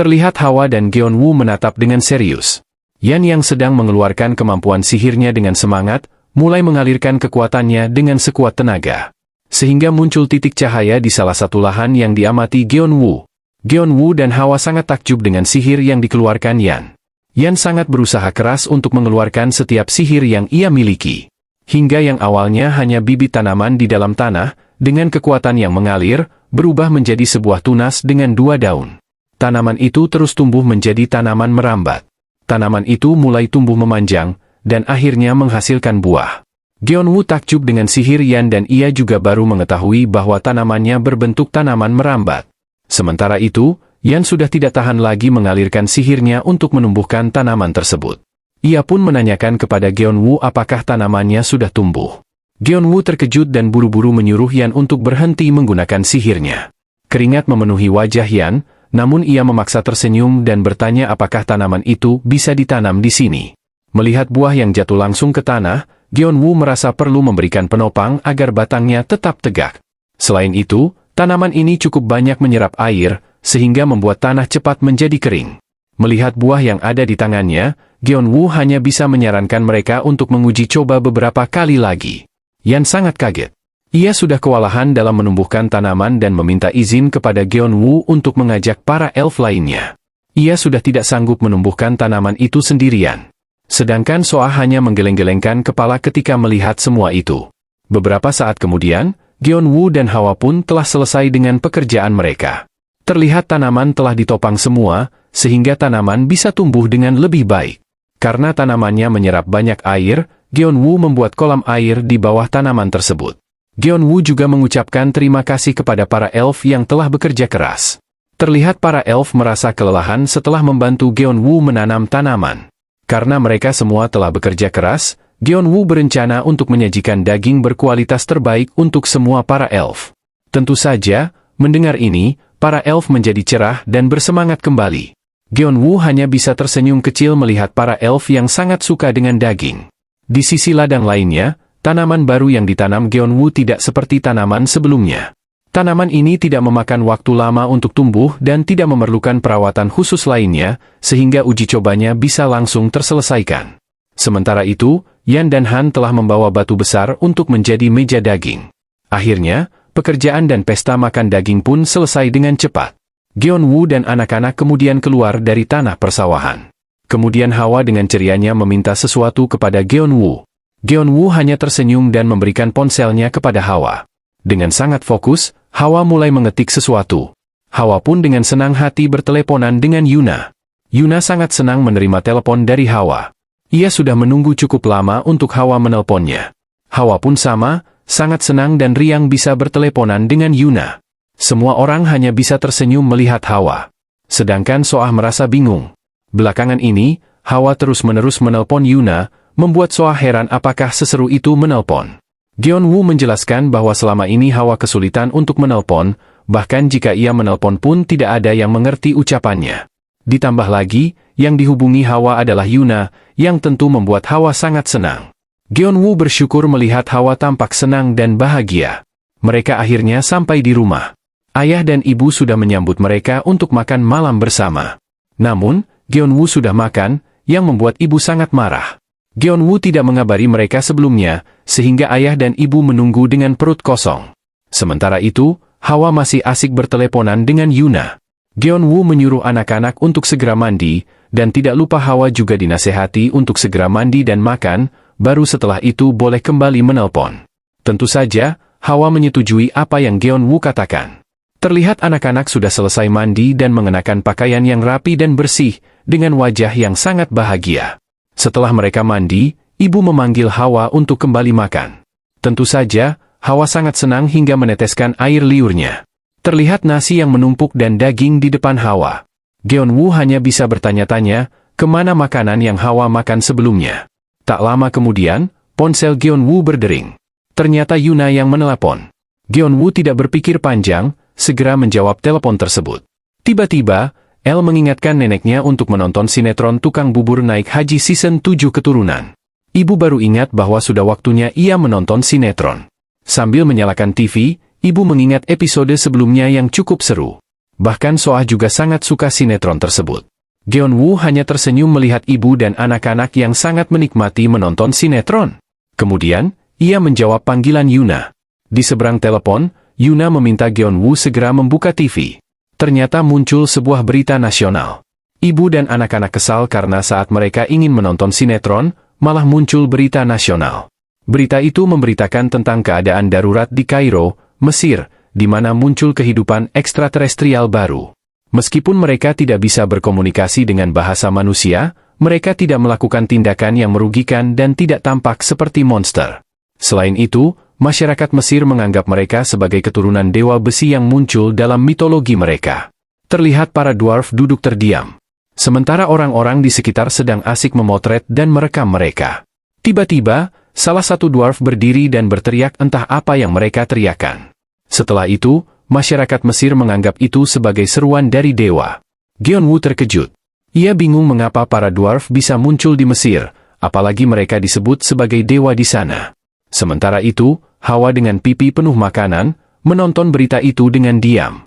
Terlihat Hawa dan Geonwoo menatap dengan serius. Yan yang sedang mengeluarkan kemampuan sihirnya dengan semangat, mulai mengalirkan kekuatannya dengan sekuat tenaga. Sehingga muncul titik cahaya di salah satu lahan yang diamati Geonwoo. Geonwoo dan Hawa sangat takjub dengan sihir yang dikeluarkan Yan. Yan sangat berusaha keras untuk mengeluarkan setiap sihir yang ia miliki. Hingga yang awalnya hanya bibit tanaman di dalam tanah, dengan kekuatan yang mengalir, berubah menjadi sebuah tunas dengan 2 daun. Tanaman itu terus tumbuh menjadi tanaman merambat. Tanaman itu mulai tumbuh memanjang, dan akhirnya menghasilkan buah. Geonwoo takjub dengan sihir Yan dan ia juga baru mengetahui bahwa tanamannya berbentuk tanaman merambat. Sementara itu, Yan sudah tidak tahan lagi mengalirkan sihirnya untuk menumbuhkan tanaman tersebut. Ia pun menanyakan kepada Geonwoo apakah tanamannya sudah tumbuh. Geonwoo terkejut dan buru-buru menyuruh Yan untuk berhenti menggunakan sihirnya. Keringat memenuhi wajah Yan, namun ia memaksa tersenyum dan bertanya apakah tanaman itu bisa ditanam di sini. Melihat buah yang jatuh langsung ke tanah, Geonwoo merasa perlu memberikan penopang agar batangnya tetap tegak. Selain itu, tanaman ini cukup banyak menyerap air, sehingga membuat tanah cepat menjadi kering. Melihat buah yang ada di tangannya, Geonwoo hanya bisa menyarankan mereka untuk menguji coba beberapa kali lagi. Yan sangat kaget. Ia sudah kewalahan dalam menumbuhkan tanaman dan meminta izin kepada Geonwoo untuk mengajak para elf lainnya. Ia sudah tidak sanggup menumbuhkan tanaman itu sendirian. Sedangkan Soa hanya menggeleng-gelengkan kepala ketika melihat semua itu. Beberapa saat kemudian, Geonwoo dan Hawa pun telah selesai dengan pekerjaan mereka. Terlihat tanaman telah ditopang semua, sehingga tanaman bisa tumbuh dengan lebih baik. Karena tanamannya menyerap banyak air, Geonwoo membuat kolam air di bawah tanaman tersebut. Geonwoo juga mengucapkan terima kasih kepada para elf yang telah bekerja keras. Terlihat para elf merasa kelelahan setelah membantu Geonwoo menanam tanaman. Karena mereka semua telah bekerja keras, Geonwoo berencana untuk menyajikan daging berkualitas terbaik untuk semua para elf. Tentu saja, mendengar ini, para elf menjadi cerah dan bersemangat kembali. Geonwoo hanya bisa tersenyum kecil melihat para elf yang sangat suka dengan daging. Di sisi ladang lainnya, tanaman baru yang ditanam Geonwoo tidak seperti tanaman sebelumnya. Tanaman ini tidak memakan waktu lama untuk tumbuh dan tidak memerlukan perawatan khusus lainnya, sehingga uji cobanya bisa langsung terselesaikan. Sementara itu, Yan dan Han telah membawa batu besar untuk menjadi meja daging. Akhirnya, pekerjaan dan pesta makan daging pun selesai dengan cepat. Geonwoo dan anak-anak kemudian keluar dari tanah persawahan. Kemudian Hawa dengan cerianya meminta sesuatu kepada Geonwoo. Geonwoo hanya tersenyum dan memberikan ponselnya kepada Hawa. Dengan sangat fokus, Hawa mulai mengetik sesuatu. Hawa pun dengan senang hati berteleponan dengan Yuna. Yuna sangat senang menerima telepon dari Hawa. Ia sudah menunggu cukup lama untuk Hawa menelponnya. Hawa pun sama, sangat senang dan riang bisa berteleponan dengan Yuna. Semua orang hanya bisa tersenyum melihat Hawa. Sedangkan Soah merasa bingung. Belakangan ini, Hawa terus-menerus menelpon Yuna, membuat Soah heran apakah seseru itu menelpon. Geonwoo menjelaskan bahwa selama ini Hawa kesulitan untuk menelpon, bahkan jika ia menelpon pun tidak ada yang mengerti ucapannya. Ditambah lagi, yang dihubungi Hawa adalah Yuna, yang tentu membuat Hawa sangat senang. Geonwoo bersyukur melihat Hawa tampak senang dan bahagia. Mereka akhirnya sampai di rumah. Ayah dan ibu sudah menyambut mereka untuk makan malam bersama. Namun, Geonwoo sudah makan, yang membuat ibu sangat marah. Geonwoo tidak mengabari mereka sebelumnya, sehingga ayah dan ibu menunggu dengan perut kosong. Sementara itu, Hawa masih asik berteleponan dengan Yuna. Geonwoo menyuruh anak-anak untuk segera mandi, dan tidak lupa Hawa juga dinasehati untuk segera mandi dan makan, baru setelah itu boleh kembali menelpon. Tentu saja, Hawa menyetujui apa yang Geonwoo katakan. Terlihat anak-anak sudah selesai mandi dan mengenakan pakaian yang rapi dan bersih, dengan wajah yang sangat bahagia. Setelah mereka mandi, ibu memanggil Hawa untuk kembali makan. Tentu saja, Hawa sangat senang hingga meneteskan air liurnya. Terlihat nasi yang menumpuk dan daging di depan Hawa. Geonwoo hanya bisa bertanya-tanya, kemana makanan yang Hawa makan sebelumnya. Tak lama kemudian, ponsel Geonwoo berdering. Ternyata Yuna yang menelepon. Geonwoo tidak berpikir panjang, segera menjawab telepon tersebut. Tiba-tiba, El mengingatkan neneknya untuk menonton sinetron Tukang Bubur Naik Haji Season 7 Keturunan. Ibu baru ingat bahwa sudah waktunya ia menonton sinetron. Sambil menyalakan TV, ibu mengingat episode sebelumnya yang cukup seru. Bahkan Soah juga sangat suka sinetron tersebut. Geon-woo hanya tersenyum melihat ibu dan anak-anak yang sangat menikmati menonton sinetron. Kemudian, ia menjawab panggilan Yuna. Di seberang telepon, Yuna meminta Geon-woo segera membuka TV. Ternyata muncul sebuah berita nasional. Ibu dan anak-anak kesal karena saat mereka ingin menonton sinetron, malah muncul berita nasional. Berita itu memberitakan tentang keadaan darurat di Kairo, Mesir, di mana muncul kehidupan ekstraterestrial baru. Meskipun mereka tidak bisa berkomunikasi dengan bahasa manusia, mereka tidak melakukan tindakan yang merugikan dan tidak tampak seperti monster. Selain itu, masyarakat Mesir menganggap mereka sebagai keturunan dewa besi yang muncul dalam mitologi mereka. Terlihat para dwarf duduk terdiam. Sementara orang-orang di sekitar sedang asik memotret dan merekam mereka. Tiba-tiba, salah satu dwarf berdiri dan berteriak entah apa yang mereka teriakan. Setelah itu, masyarakat Mesir menganggap itu sebagai seruan dari dewa. Geon-woo terkejut. Ia bingung mengapa para dwarf bisa muncul di Mesir, apalagi mereka disebut sebagai dewa di sana. Sementara itu, Hawa dengan pipi penuh makanan, menonton berita itu dengan diam.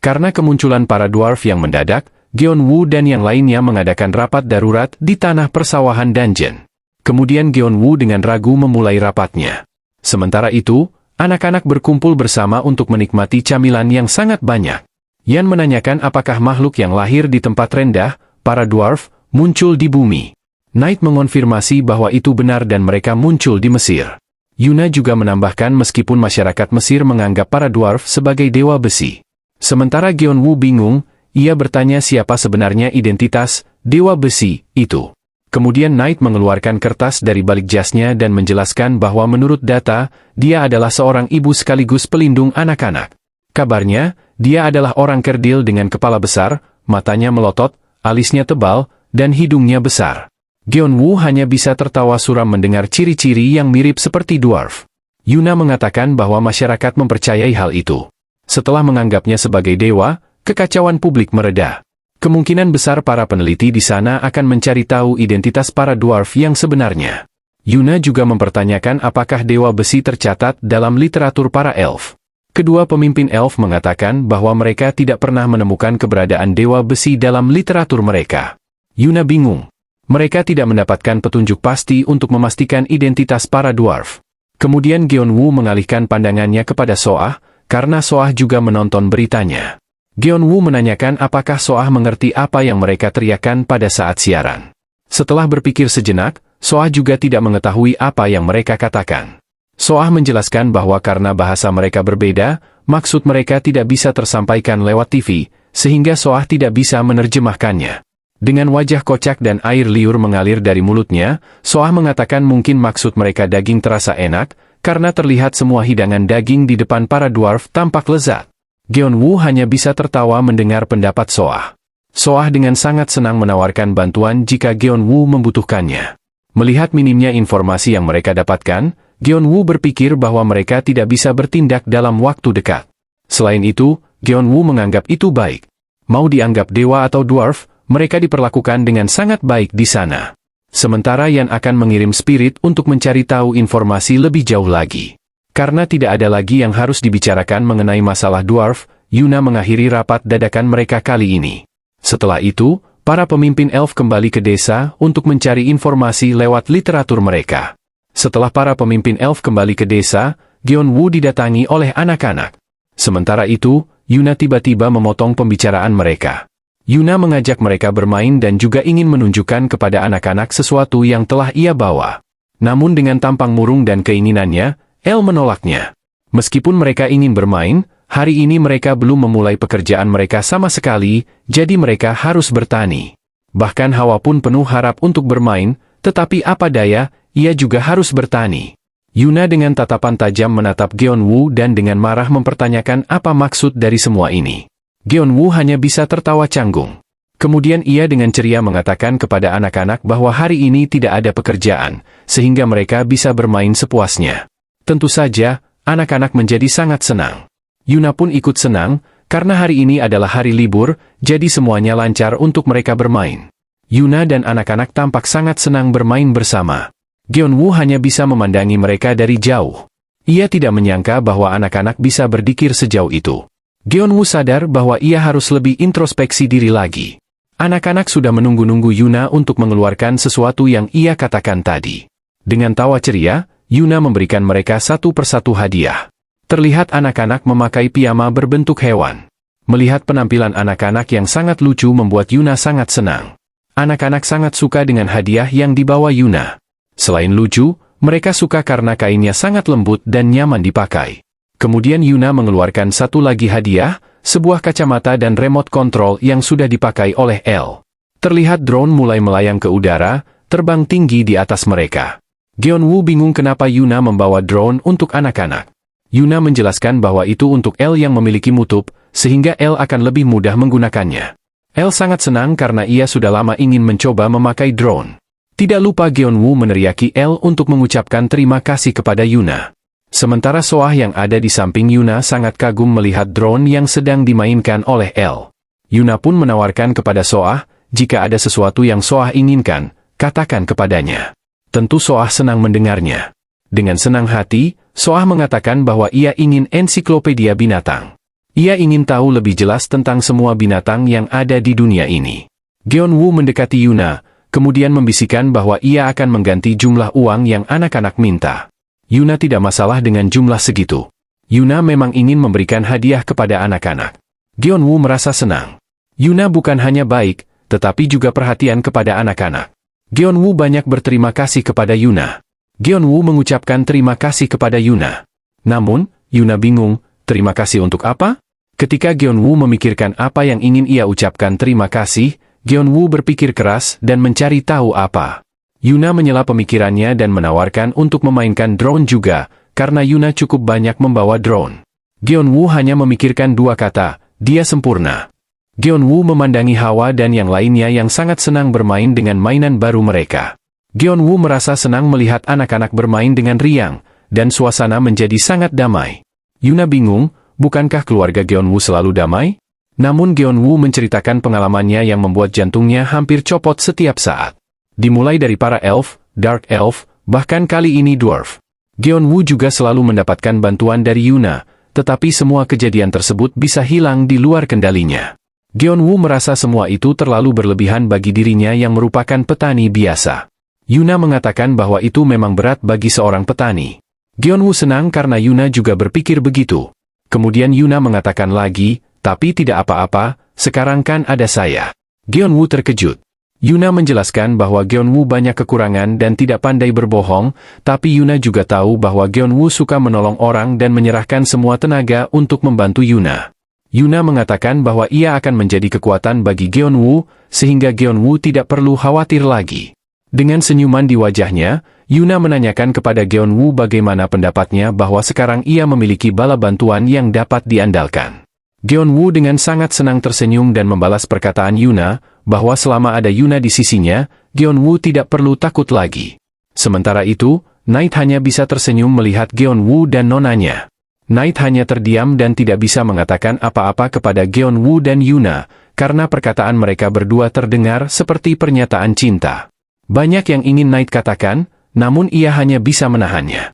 Karena kemunculan para dwarf yang mendadak, Geon-woo dan yang lainnya mengadakan rapat darurat di tanah persawahan dungeon. Kemudian Geon-woo dengan ragu memulai rapatnya. Sementara itu, anak-anak berkumpul bersama untuk menikmati camilan yang sangat banyak. Yan menanyakan apakah makhluk yang lahir di tempat rendah, para dwarf, muncul di bumi. Knight mengonfirmasi bahwa itu benar dan mereka muncul di Mesir. Yuna juga menambahkan meskipun masyarakat Mesir menganggap para dwarf sebagai dewa besi. Sementara Geon-woo bingung, ia bertanya siapa sebenarnya identitas dewa besi itu. Kemudian Knight mengeluarkan kertas dari balik jasnya dan menjelaskan bahwa menurut data, dia adalah seorang ibu sekaligus pelindung anak-anak. Kabarnya, dia adalah orang kerdil dengan kepala besar, matanya melotot, alisnya tebal, dan hidungnya besar. Geon-woo hanya bisa tertawa suram mendengar ciri-ciri yang mirip seperti dwarf. Yuna mengatakan bahwa masyarakat mempercayai hal itu. Setelah menganggapnya sebagai dewa, kekacauan publik mereda. Kemungkinan besar para peneliti di sana akan mencari tahu identitas para dwarf yang sebenarnya. Yuna juga mempertanyakan apakah dewa besi tercatat dalam literatur para elf. Kedua pemimpin elf mengatakan bahwa mereka tidak pernah menemukan keberadaan dewa besi dalam literatur mereka. Yuna bingung. Mereka tidak mendapatkan petunjuk pasti untuk memastikan identitas para dwarf. Kemudian Geon-woo mengalihkan pandangannya kepada Soah, karena Soah juga menonton beritanya. Geon-woo menanyakan apakah Soah mengerti apa yang mereka teriakan pada saat siaran. Setelah berpikir sejenak, Soah juga tidak mengetahui apa yang mereka katakan. Soah menjelaskan bahwa karena bahasa mereka berbeda, maksud mereka tidak bisa tersampaikan lewat TV, sehingga Soah tidak bisa menerjemahkannya. Dengan wajah kocak dan air liur mengalir dari mulutnya, Soah mengatakan mungkin maksud mereka daging terasa enak, karena terlihat semua hidangan daging di depan para dwarf tampak lezat. Geon-woo hanya bisa tertawa mendengar pendapat Soah. Soah dengan sangat senang menawarkan bantuan jika Geon-woo membutuhkannya. Melihat minimnya informasi yang mereka dapatkan, Geon-woo berpikir bahwa mereka tidak bisa bertindak dalam waktu dekat. Selain itu, Geon-woo menganggap itu baik. Mau dianggap dewa atau dwarf, mereka diperlakukan dengan sangat baik di sana. Sementara Yan akan mengirim spirit untuk mencari tahu informasi lebih jauh lagi. Karena tidak ada lagi yang harus dibicarakan mengenai masalah dwarf, Yuna mengakhiri rapat dadakan mereka kali ini. Setelah itu, para pemimpin elf kembali ke desa untuk mencari informasi lewat literatur mereka. Setelah para pemimpin elf kembali ke desa, Geon-woo didatangi oleh anak-anak. Sementara itu, Yuna tiba-tiba memotong pembicaraan mereka. Yuna mengajak mereka bermain dan juga ingin menunjukkan kepada anak-anak sesuatu yang telah ia bawa. Namun dengan tampang murung dan keinginannya, El menolaknya. Meskipun mereka ingin bermain, hari ini mereka belum memulai pekerjaan mereka sama sekali, jadi mereka harus bertani. Bahkan Hawa pun penuh harap untuk bermain, tetapi apa daya, ia juga harus bertani. Yuna dengan tatapan tajam menatap Geon-woo dan dengan marah mempertanyakan apa maksud dari semua ini. Geon-woo hanya bisa tertawa canggung. Kemudian ia dengan ceria mengatakan kepada anak-anak bahwa hari ini tidak ada pekerjaan, sehingga mereka bisa bermain sepuasnya. Tentu saja, anak-anak menjadi sangat senang. Yuna pun ikut senang, karena hari ini adalah hari libur, jadi semuanya lancar untuk mereka bermain. Yuna dan anak-anak tampak sangat senang bermain bersama. Geon-woo hanya bisa memandangi mereka dari jauh. Ia tidak menyangka bahwa anak-anak bisa berdikir sejauh itu. Geon-woo sadar bahwa ia harus lebih introspeksi diri lagi. Anak-anak sudah menunggu-nunggu Yuna untuk mengeluarkan sesuatu yang ia katakan tadi. Dengan tawa ceria, Yuna memberikan mereka satu persatu hadiah. Terlihat anak-anak memakai piyama berbentuk hewan. Melihat penampilan anak-anak yang sangat lucu membuat Yuna sangat senang. Anak-anak sangat suka dengan hadiah yang dibawa Yuna. Selain lucu, mereka suka karena kainnya sangat lembut dan nyaman dipakai. Kemudian Yuna mengeluarkan satu lagi hadiah, sebuah kacamata dan remote control yang sudah dipakai oleh Elle. Terlihat drone mulai melayang ke udara, terbang tinggi di atas mereka. Geon-woo bingung kenapa Yuna membawa drone untuk anak-anak. Yuna menjelaskan bahwa itu untuk Elle yang memiliki mutub, sehingga Elle akan lebih mudah menggunakannya. Elle sangat senang karena ia sudah lama ingin mencoba memakai drone. Tidak lupa Geon-woo meneriaki Elle untuk mengucapkan terima kasih kepada Yuna. Sementara Soah yang ada di samping Yuna sangat kagum melihat drone yang sedang dimainkan oleh Elle. Yuna pun menawarkan kepada Soah, jika ada sesuatu yang Soah inginkan, katakan kepadanya. Tentu Soah senang mendengarnya. Dengan senang hati, Soah mengatakan bahwa ia ingin ensiklopedia binatang. Ia ingin tahu lebih jelas tentang semua binatang yang ada di dunia ini. Geon-woo mendekati Yuna, kemudian membisikkan bahwa ia akan mengganti jumlah uang yang anak-anak minta. Yuna tidak masalah dengan jumlah segitu. Yuna memang ingin memberikan hadiah kepada anak-anak. Geon-woo merasa senang. Yuna bukan hanya baik, tetapi juga perhatian kepada anak-anak. Geon-woo banyak berterima kasih kepada Yuna. Geon-woo mengucapkan terima kasih kepada Yuna. Namun, Yuna bingung, terima kasih untuk apa? Ketika Geon-woo memikirkan apa yang ingin ia ucapkan terima kasih, Geon-woo berpikir keras dan mencari tahu apa. Yuna menyela pemikirannya dan menawarkan untuk memainkan drone juga, karena Yuna cukup banyak membawa drone. Geon-woo hanya memikirkan dua kata, dia sempurna. Geon-woo memandangi Hawa dan yang lainnya yang sangat senang bermain dengan mainan baru mereka. Geon-woo merasa senang melihat anak-anak bermain dengan riang, dan suasana menjadi sangat damai. Yuna bingung, bukankah keluarga Geon-woo selalu damai? Namun Geon-woo menceritakan pengalamannya yang membuat jantungnya hampir copot setiap saat. Dimulai dari para elf, dark elf, bahkan kali ini dwarf. Geon-woo juga selalu mendapatkan bantuan dari Yuna, tetapi semua kejadian tersebut bisa hilang di luar kendalinya. Geon-woo merasa semua itu terlalu berlebihan bagi dirinya yang merupakan petani biasa. Yuna mengatakan bahwa itu memang berat bagi seorang petani. Geon-woo senang karena Yuna juga berpikir begitu. Kemudian Yuna mengatakan lagi, tapi tidak apa-apa, sekarang kan ada saya. Geon-woo terkejut. Yuna menjelaskan bahwa Geon-woo banyak kekurangan dan tidak pandai berbohong, tapi Yuna juga tahu bahwa Geon-woo suka menolong orang dan menyerahkan semua tenaga untuk membantu Yuna. Yuna mengatakan bahwa ia akan menjadi kekuatan bagi Geon-woo, sehingga Geon-woo tidak perlu khawatir lagi. Dengan senyuman di wajahnya, Yuna menanyakan kepada Geon-woo bagaimana pendapatnya bahwa sekarang ia memiliki bala bantuan yang dapat diandalkan. Geon-woo dengan sangat senang tersenyum dan membalas perkataan Yuna, bahwa selama ada Yuna di sisinya, Geon-woo tidak perlu takut lagi. Sementara itu, Night hanya bisa tersenyum melihat Geon-woo dan nonanya. Night hanya terdiam dan tidak bisa mengatakan apa-apa kepada Geon-woo dan Yuna, karena perkataan mereka berdua terdengar seperti pernyataan cinta. Banyak yang ingin Night katakan, namun ia hanya bisa menahannya.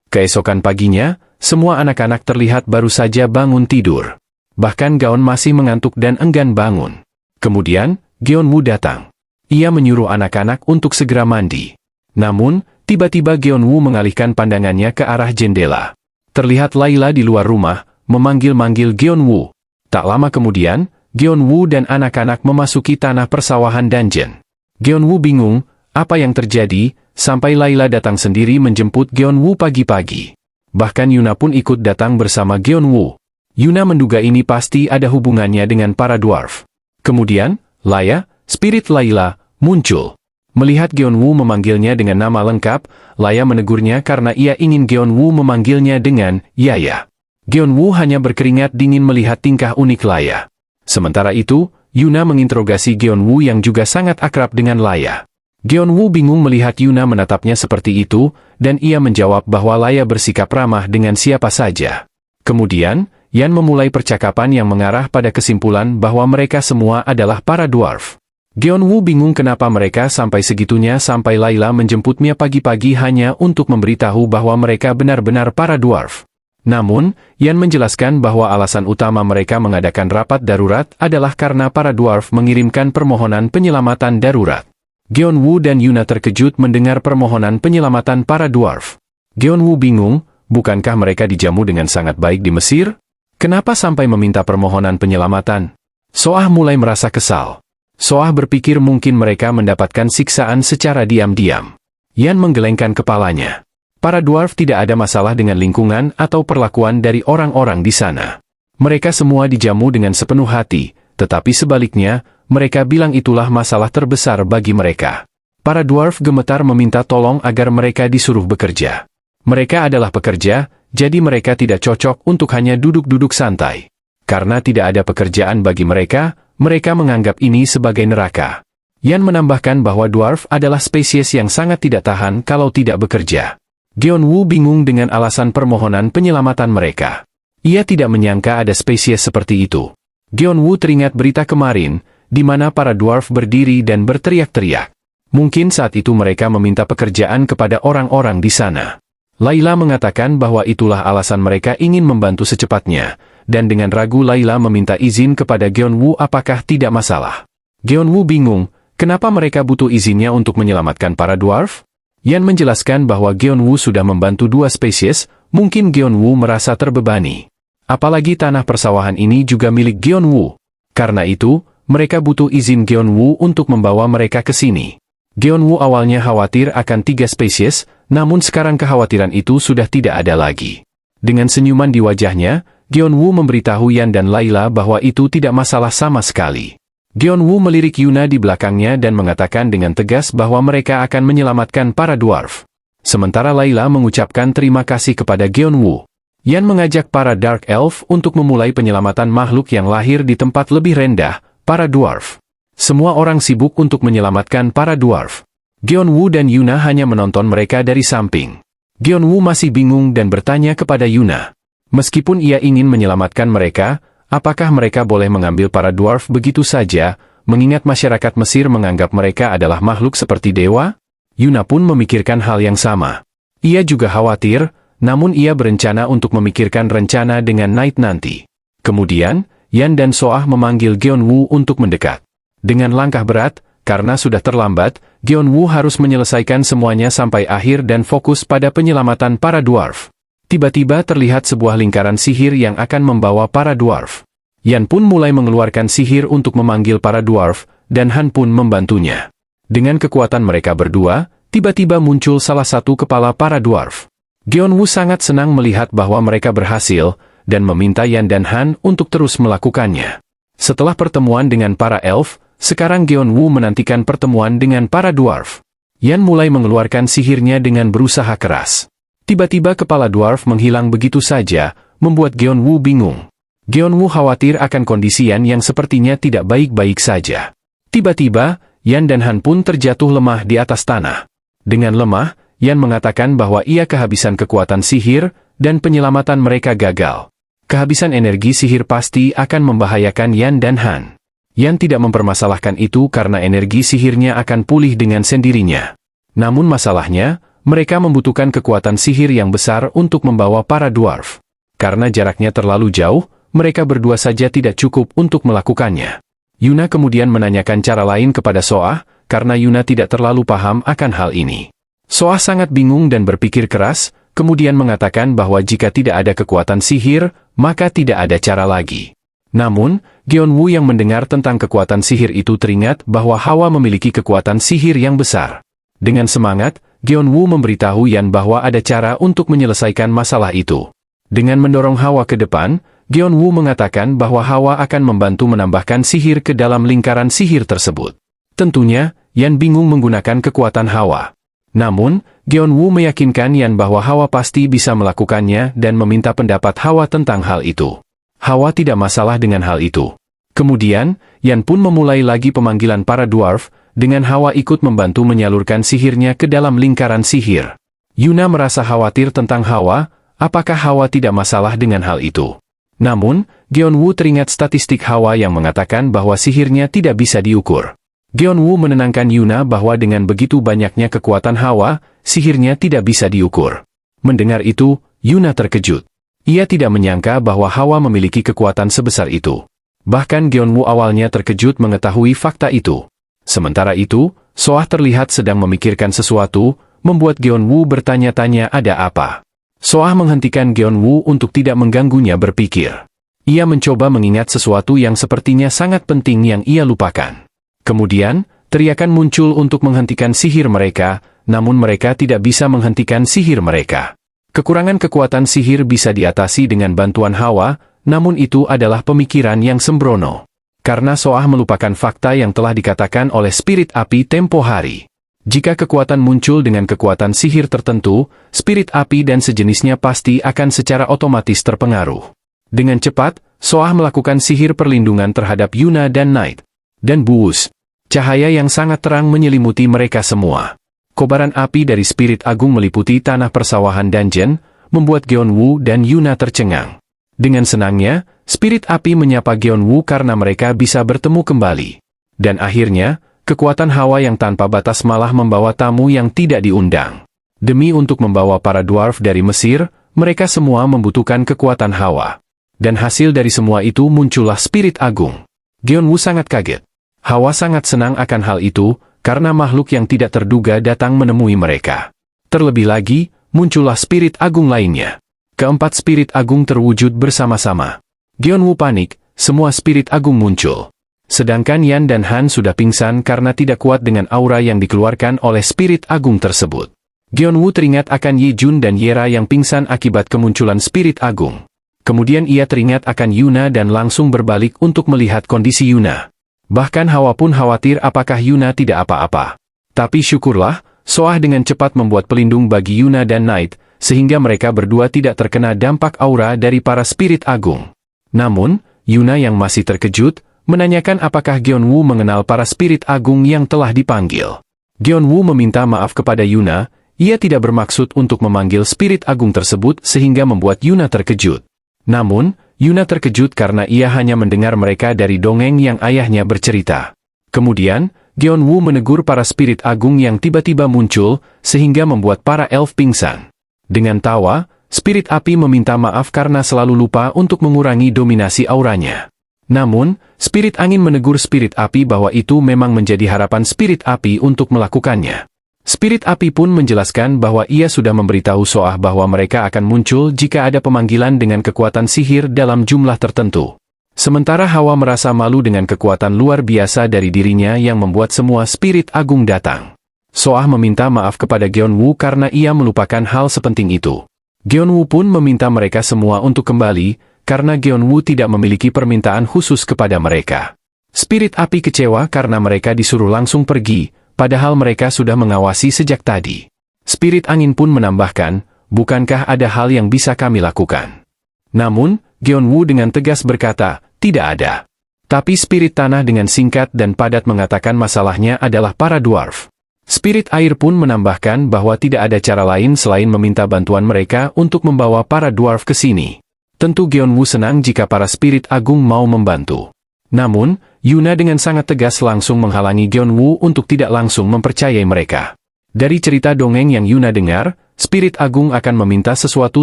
Keesokan paginya, semua anak-anak terlihat baru saja bangun tidur. Bahkan Gaon masih mengantuk dan enggan bangun. Kemudian, Geon-woo datang. Ia menyuruh anak-anak untuk segera mandi. Namun, tiba-tiba Geon-woo mengalihkan pandangannya ke arah jendela. Terlihat Layla di luar rumah, memanggil-manggil Geon-woo. Tak lama kemudian, Geon-woo dan anak-anak memasuki tanah persawahan dungeon. Geon-woo bingung, apa yang terjadi, sampai Layla datang sendiri menjemput Geon-woo pagi-pagi. Bahkan Yuna pun ikut datang bersama Geon-woo. Yuna menduga ini pasti ada hubungannya dengan para dwarf. Kemudian, Laya, spirit Layla, muncul. Melihat Geon-woo memanggilnya dengan nama lengkap, Laya menegurnya karena ia ingin Geon-woo memanggilnya dengan Yaya. Geon-woo hanya berkeringat dingin melihat tingkah unik Laya. Sementara itu, Yuna menginterogasi Geon-woo yang juga sangat akrab dengan Laya. Geon-woo bingung melihat Yuna menatapnya seperti itu, dan ia menjawab bahwa Laya bersikap ramah dengan siapa saja. Kemudian, Yan memulai percakapan yang mengarah pada kesimpulan bahwa mereka semua adalah para dwarf. Geon-woo bingung kenapa mereka sampai segitunya sampai Layla menjemputnya pagi-pagi hanya untuk memberitahu bahwa mereka benar-benar para dwarf. Namun, Yan menjelaskan bahwa alasan utama mereka mengadakan rapat darurat adalah karena para dwarf mengirimkan permohonan penyelamatan darurat. Geonwoo dan Yuna terkejut mendengar permohonan penyelamatan para dwarf. Geonwoo bingung, bukankah mereka dijamu dengan sangat baik di Mesir? Kenapa sampai meminta permohonan penyelamatan? Soah mulai merasa kesal. Soah berpikir mungkin mereka mendapatkan siksaan secara diam-diam. Yan menggelengkan kepalanya. Para dwarf tidak ada masalah dengan lingkungan atau perlakuan dari orang-orang di sana. Mereka semua dijamu dengan sepenuh hati, tetapi sebaliknya, mereka bilang itulah masalah terbesar bagi mereka. Para dwarf gemetar meminta tolong agar mereka disuruh bekerja. Mereka adalah pekerja, jadi mereka tidak cocok untuk hanya duduk-duduk santai. Karena tidak ada pekerjaan bagi mereka, mereka menganggap ini sebagai neraka. Yan menambahkan bahwa dwarf adalah spesies yang sangat tidak tahan kalau tidak bekerja. Geonwoo bingung dengan alasan permohonan penyelamatan mereka. Ia tidak menyangka ada spesies seperti itu. Geonwoo teringat berita kemarin, di mana para dwarf berdiri dan berteriak-teriak. Mungkin saat itu mereka meminta pekerjaan kepada orang-orang di sana. Layla mengatakan bahwa itulah alasan mereka ingin membantu secepatnya, dan dengan ragu Layla meminta izin kepada Geonwoo apakah tidak masalah. Geonwoo bingung, kenapa mereka butuh izinnya untuk menyelamatkan para dwarf? Yan menjelaskan bahwa Geonwoo sudah membantu 2 spesies, mungkin Geonwoo merasa terbebani. Apalagi tanah persawahan ini juga milik Geonwoo. Karena itu, mereka butuh izin Geonwoo untuk membawa mereka ke sini. Geonwoo awalnya khawatir akan 3 spesies, namun sekarang kekhawatiran itu sudah tidak ada lagi. Dengan senyuman di wajahnya, Geonwoo memberitahu Yan dan Layla bahwa itu tidak masalah sama sekali. Geonwoo melirik Yuna di belakangnya dan mengatakan dengan tegas bahwa mereka akan menyelamatkan para dwarf. Sementara Layla mengucapkan terima kasih kepada Geonwoo. Yan mengajak para Dark Elf untuk memulai penyelamatan makhluk yang lahir di tempat lebih rendah, para dwarf. Semua orang sibuk untuk menyelamatkan para dwarf. Geonwoo dan Yuna hanya menonton mereka dari samping. Geonwoo masih bingung dan bertanya kepada Yuna. Meskipun ia ingin menyelamatkan mereka, apakah mereka boleh mengambil para dwarf begitu saja, mengingat masyarakat Mesir menganggap mereka adalah makhluk seperti dewa? Yuna pun memikirkan hal yang sama. Ia juga khawatir, namun ia berencana untuk memikirkan rencana dengan Night nanti. Kemudian, Yan dan Soah memanggil Geonwoo untuk mendekat. Dengan langkah berat, karena sudah terlambat, Geonwoo harus menyelesaikan semuanya sampai akhir dan fokus pada penyelamatan para dwarf. Tiba-tiba terlihat sebuah lingkaran sihir yang akan membawa para dwarf. Yan pun mulai mengeluarkan sihir untuk memanggil para dwarf, dan Han pun membantunya. Dengan kekuatan mereka berdua, tiba-tiba muncul salah satu kepala para dwarf. Geonwoo sangat senang melihat bahwa mereka berhasil, dan meminta Yan dan Han untuk terus melakukannya. Setelah pertemuan dengan para elf, sekarang Geonwoo menantikan pertemuan dengan para dwarf. Yan mulai mengeluarkan sihirnya dengan berusaha keras. Tiba-tiba kepala dwarf menghilang begitu saja, membuat Geonwoo bingung. Geonwoo khawatir akan kondisi Yan yang sepertinya tidak baik-baik saja. Tiba-tiba, Yan dan Han pun terjatuh lemah di atas tanah. Dengan lemah, Yan mengatakan bahwa ia kehabisan kekuatan sihir, dan penyelamatan mereka gagal. Kehabisan energi sihir pasti akan membahayakan Yan dan Han. Yan tidak mempermasalahkan itu karena energi sihirnya akan pulih dengan sendirinya. Namun masalahnya, mereka membutuhkan kekuatan sihir yang besar untuk membawa para dwarf. Karena jaraknya terlalu jauh, mereka berdua saja tidak cukup untuk melakukannya. Yuna kemudian menanyakan cara lain kepada Soah, karena Yuna tidak terlalu paham akan hal ini. Soah sangat bingung dan berpikir keras, kemudian mengatakan bahwa jika tidak ada kekuatan sihir, maka tidak ada cara lagi. Namun, Geonwoo yang mendengar tentang kekuatan sihir itu teringat bahwa Hawa memiliki kekuatan sihir yang besar. Dengan semangat, Geonwoo memberitahu Yan bahwa ada cara untuk menyelesaikan masalah itu. Dengan mendorong Hawa ke depan, Geonwoo mengatakan bahwa Hawa akan membantu menambahkan sihir ke dalam lingkaran sihir tersebut. Tentunya, Yan bingung menggunakan kekuatan Hawa. Namun, Geonwoo meyakinkan Yan bahwa Hawa pasti bisa melakukannya dan meminta pendapat Hawa tentang hal itu. Hawa tidak masalah dengan hal itu. Kemudian, Yan pun memulai lagi pemanggilan para dwarf, dengan Hawa ikut membantu menyalurkan sihirnya ke dalam lingkaran sihir. Yuna merasa khawatir tentang Hawa, apakah Hawa tidak masalah dengan hal itu. Namun, Geonwoo teringat statistik Hawa yang mengatakan bahwa sihirnya tidak bisa diukur. Geonwoo menenangkan Yuna bahwa dengan begitu banyaknya kekuatan Hawa, sihirnya tidak bisa diukur. Mendengar itu, Yuna terkejut. Ia tidak menyangka bahwa Hawa memiliki kekuatan sebesar itu. Bahkan Gyeonwoo awalnya terkejut mengetahui fakta itu. Sementara itu, Soah terlihat sedang memikirkan sesuatu, membuat Gyeonwoo bertanya-tanya ada apa. Soah menghentikan Gyeonwoo untuk tidak mengganggunya berpikir. Ia mencoba mengingat sesuatu yang sepertinya sangat penting yang ia lupakan. Kemudian, teriakan muncul untuk menghentikan sihir mereka, namun mereka tidak bisa menghentikan sihir mereka. Kekurangan kekuatan sihir bisa diatasi dengan bantuan Hawa, namun itu adalah pemikiran yang sembrono. Karena Soah melupakan fakta yang telah dikatakan oleh spirit api tempo hari. Jika kekuatan muncul dengan kekuatan sihir tertentu, spirit api dan sejenisnya pasti akan secara otomatis terpengaruh. Dengan cepat, Soah melakukan sihir perlindungan terhadap Yuna dan Night. Dan buus, cahaya yang sangat terang menyelimuti mereka semua. Kobaran api dari spirit agung meliputi tanah persawahan dungeon, membuat Gyeonwoo dan Yuna tercengang. Dengan senangnya, spirit api menyapa Gyeonwoo karena mereka bisa bertemu kembali. Dan akhirnya, kekuatan Hawa yang tanpa batas malah membawa tamu yang tidak diundang. Demi untuk membawa para dwarf dari Mesir, mereka semua membutuhkan kekuatan Hawa. Dan hasil dari semua itu muncullah spirit agung. Gyeonwoo sangat kaget. Hawa sangat senang akan hal itu, karena makhluk yang tidak terduga datang menemui mereka. Terlebih lagi, muncullah spirit agung lainnya. Keempat spirit agung terwujud bersama-sama. Gyeonwoo panik, semua spirit agung muncul. Sedangkan Yan dan Han sudah pingsan karena tidak kuat dengan aura yang dikeluarkan oleh spirit agung tersebut. Gyeonwoo teringat akan Ye Jun dan Yera yang pingsan akibat kemunculan spirit agung. Kemudian ia teringat akan Yuna dan langsung berbalik untuk melihat kondisi Yuna. Bahkan Hawa pun khawatir apakah Yuna tidak apa-apa. Tapi syukurlah, Soah dengan cepat membuat pelindung bagi Yuna dan Night, sehingga mereka berdua tidak terkena dampak aura dari para spirit agung. Namun, Yuna yang masih terkejut, menanyakan apakah Gyeonwoo mengenal para spirit agung yang telah dipanggil. Gyeonwoo meminta maaf kepada Yuna, ia tidak bermaksud untuk memanggil spirit agung tersebut sehingga membuat Yuna terkejut. Namun, Yuna terkejut karena ia hanya mendengar mereka dari dongeng yang ayahnya bercerita. Kemudian, Gyeonwoo menegur para spirit agung yang tiba-tiba muncul, sehingga membuat para elf pingsan. Dengan tawa, spirit api meminta maaf karena selalu lupa untuk mengurangi dominasi auranya. Namun, spirit angin menegur spirit api bahwa itu memang menjadi harapan spirit api untuk melakukannya. Spirit api pun menjelaskan bahwa ia sudah memberitahu Soah bahwa mereka akan muncul jika ada pemanggilan dengan kekuatan sihir dalam jumlah tertentu. Sementara Hawa merasa malu dengan kekuatan luar biasa dari dirinya yang membuat semua spirit agung datang. Soah meminta maaf kepada Gyeonwoo karena ia melupakan hal sepenting itu. Gyeonwoo pun meminta mereka semua untuk kembali, karena Gyeonwoo tidak memiliki permintaan khusus kepada mereka. Spirit api kecewa karena mereka disuruh langsung pergi, padahal mereka sudah mengawasi sejak tadi. Spirit angin pun menambahkan, bukankah ada hal yang bisa kami lakukan? Namun, Gyeonwoo dengan tegas berkata, tidak ada. Tapi spirit tanah dengan singkat dan padat mengatakan masalahnya adalah para dwarf. Spirit air pun menambahkan bahwa tidak ada cara lain selain meminta bantuan mereka untuk membawa para dwarf ke sini. Tentu Gyeonwoo senang jika para spirit agung mau membantu. Namun, Yuna dengan sangat tegas langsung menghalangi Gyeonwoo untuk tidak langsung mempercayai mereka. Dari cerita dongeng yang Yuna dengar, spirit agung akan meminta sesuatu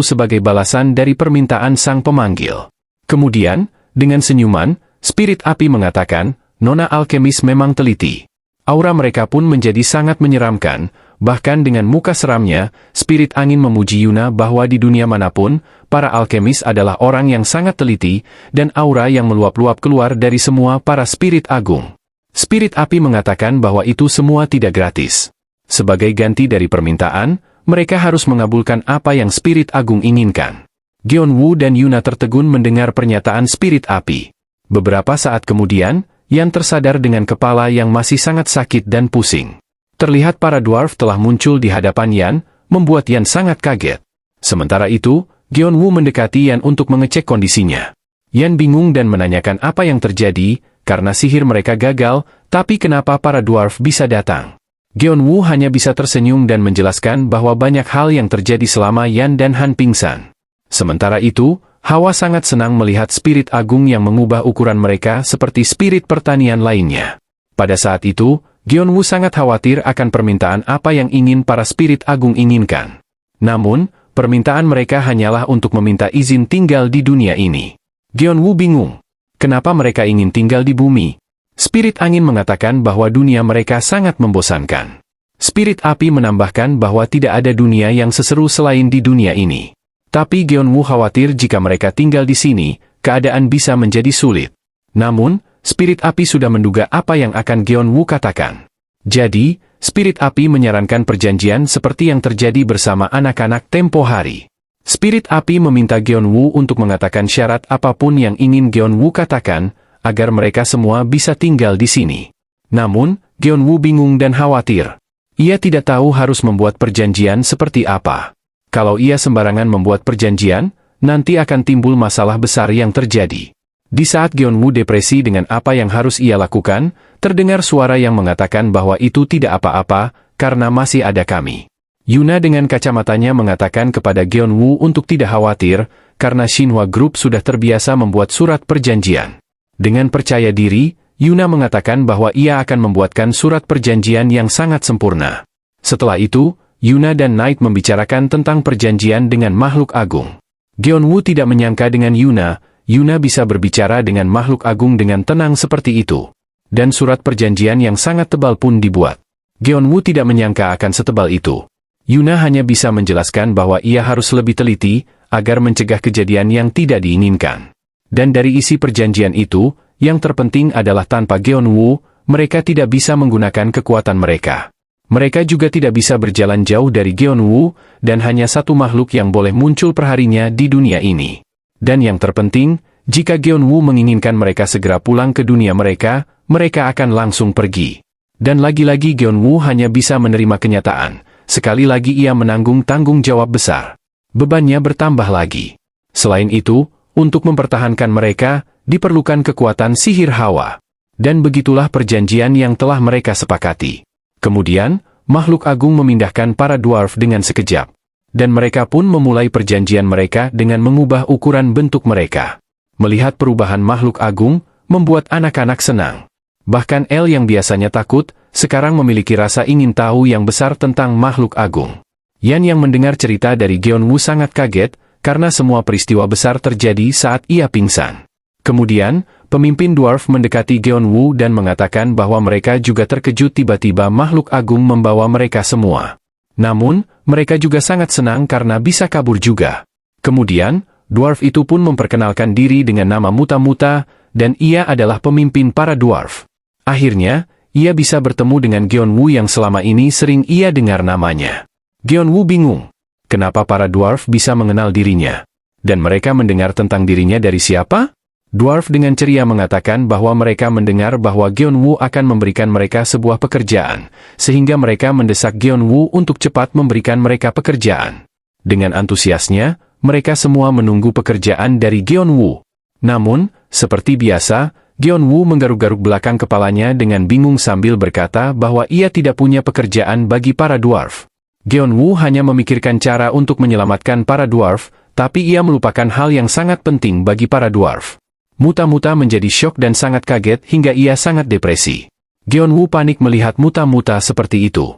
sebagai balasan dari permintaan sang pemanggil. Kemudian, dengan senyuman, spirit api mengatakan, Nona alkemis memang teliti. Aura mereka pun menjadi sangat menyeramkan, bahkan dengan muka seramnya, spirit angin memuji Yuna bahwa di dunia manapun, para alkemis adalah orang yang sangat teliti, dan aura yang meluap-luap keluar dari semua para spirit agung. Spirit api mengatakan bahwa itu semua tidak gratis. Sebagai ganti dari permintaan, mereka harus mengabulkan apa yang spirit agung inginkan. Gyeonwoo dan Yuna tertegun mendengar pernyataan spirit api. Beberapa saat kemudian, Yan tersadar dengan kepala yang masih sangat sakit dan pusing. Terlihat para dwarf telah muncul di hadapan Yan, membuat Yan sangat kaget. Sementara itu, Gyeonwoo mendekati Yan untuk mengecek kondisinya. Yan bingung dan menanyakan apa yang terjadi, karena sihir mereka gagal, tapi kenapa para dwarf bisa datang. Gyeonwoo hanya bisa tersenyum dan menjelaskan bahwa banyak hal yang terjadi selama Yan dan Han pingsan. Sementara itu, Hawa sangat senang melihat spirit agung yang mengubah ukuran mereka seperti spirit pertanian lainnya. Pada saat itu, Gyeonwoo sangat khawatir akan permintaan apa yang ingin para spirit agung inginkan. Namun, Permintaan mereka hanyalah untuk meminta izin tinggal di dunia ini. Gyeonwoo bingung. Kenapa mereka ingin tinggal di bumi? Spirit angin mengatakan bahwa dunia mereka sangat membosankan. Spirit api menambahkan bahwa tidak ada dunia yang seseru selain di dunia ini. Tapi Gyeonwoo khawatir jika mereka tinggal di sini, keadaan bisa menjadi sulit. Namun, Spirit api sudah menduga apa yang akan Gyeonwoo katakan. Jadi, Spirit api menyarankan perjanjian seperti yang terjadi bersama anak-anak tempo hari. Spirit api meminta Gyeonwoo untuk mengatakan syarat apapun yang ingin Gyeonwoo katakan, agar mereka semua bisa tinggal di sini. Namun, Gyeonwoo bingung dan khawatir. Ia tidak tahu harus membuat perjanjian seperti apa. Kalau ia sembarangan membuat perjanjian, nanti akan timbul masalah besar yang terjadi. Di saat Gyeonwoo depresi dengan apa yang harus ia lakukan, terdengar suara yang mengatakan bahwa itu tidak apa-apa, karena masih ada kami. Yuna dengan kacamatanya mengatakan kepada Gyeonwoo untuk tidak khawatir, karena Shinhwa Group sudah terbiasa membuat surat perjanjian. Dengan percaya diri, Yuna mengatakan bahwa ia akan membuatkan surat perjanjian yang sangat sempurna. Setelah itu, Yuna dan Knight membicarakan tentang perjanjian dengan makhluk agung. Gyeonwoo tidak menyangka dengan Yuna bisa berbicara dengan makhluk agung dengan tenang seperti itu. Dan surat perjanjian yang sangat tebal pun dibuat. Gyeonwoo tidak menyangka akan setebal itu. Yuna hanya bisa menjelaskan bahwa ia harus lebih teliti, agar mencegah kejadian yang tidak diinginkan. Dan dari isi perjanjian itu, yang terpenting adalah tanpa Gyeonwoo, mereka tidak bisa menggunakan kekuatan mereka. Mereka juga tidak bisa berjalan jauh dari Gyeonwoo, dan hanya satu makhluk yang boleh muncul perharinya di dunia ini. Dan yang terpenting, jika Gyeonwoo menginginkan mereka segera pulang ke dunia mereka, mereka akan langsung pergi. Dan lagi-lagi Gyeonwoo hanya bisa menerima kenyataan. Sekali lagi ia menanggung tanggung jawab besar. Bebannya bertambah lagi. Selain itu, untuk mempertahankan mereka, diperlukan kekuatan sihir hawa. Dan begitulah perjanjian yang telah mereka sepakati. Kemudian, makhluk agung memindahkan para dwarf dengan sekejap. Dan mereka pun memulai perjanjian mereka dengan mengubah ukuran bentuk mereka. Melihat perubahan makhluk agung, membuat anak-anak senang. Bahkan El yang biasanya takut, sekarang memiliki rasa ingin tahu yang besar tentang makhluk agung. Yan yang mendengar cerita dari Gyeonwoo sangat kaget, karena semua peristiwa besar terjadi saat ia pingsan. Kemudian, pemimpin dwarf mendekati Gyeonwoo dan mengatakan bahwa mereka juga terkejut tiba-tiba makhluk agung membawa mereka semua. Namun, mereka juga sangat senang karena bisa kabur juga. Kemudian, dwarf itu pun memperkenalkan diri dengan nama Muta-Muta, dan ia adalah pemimpin para dwarf. Akhirnya, ia bisa bertemu dengan Gyeonwoo yang selama ini sering ia dengar namanya. Gyeonwoo bingung. Kenapa para dwarf bisa mengenal dirinya? Dan mereka mendengar tentang dirinya dari siapa? Dwarf dengan ceria mengatakan bahwa mereka mendengar bahwa Gyeonwoo akan memberikan mereka sebuah pekerjaan, sehingga mereka mendesak Gyeonwoo untuk cepat memberikan mereka pekerjaan. Dengan antusiasnya, mereka semua menunggu pekerjaan dari Gyeonwoo. Namun, seperti biasa, Gyeonwoo menggaruk-garuk belakang kepalanya dengan bingung sambil berkata bahwa ia tidak punya pekerjaan bagi para dwarf. Gyeonwoo hanya memikirkan cara untuk menyelamatkan para dwarf, tapi ia melupakan hal yang sangat penting bagi para dwarf. Muta-Muta menjadi syok dan sangat kaget hingga ia sangat depresi. Gyeonwoo panik melihat Muta-Muta seperti itu.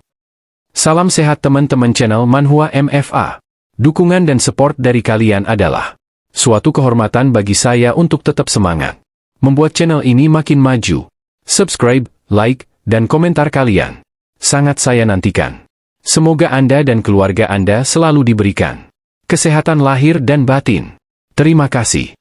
Salam sehat teman-teman channel Manhwa MFA. Dukungan dan support dari kalian adalah suatu kehormatan bagi saya untuk tetap semangat membuat channel ini makin maju. Subscribe, like, dan komentar kalian sangat saya nantikan. Semoga Anda dan keluarga Anda selalu diberikan kesehatan lahir dan batin. Terima kasih.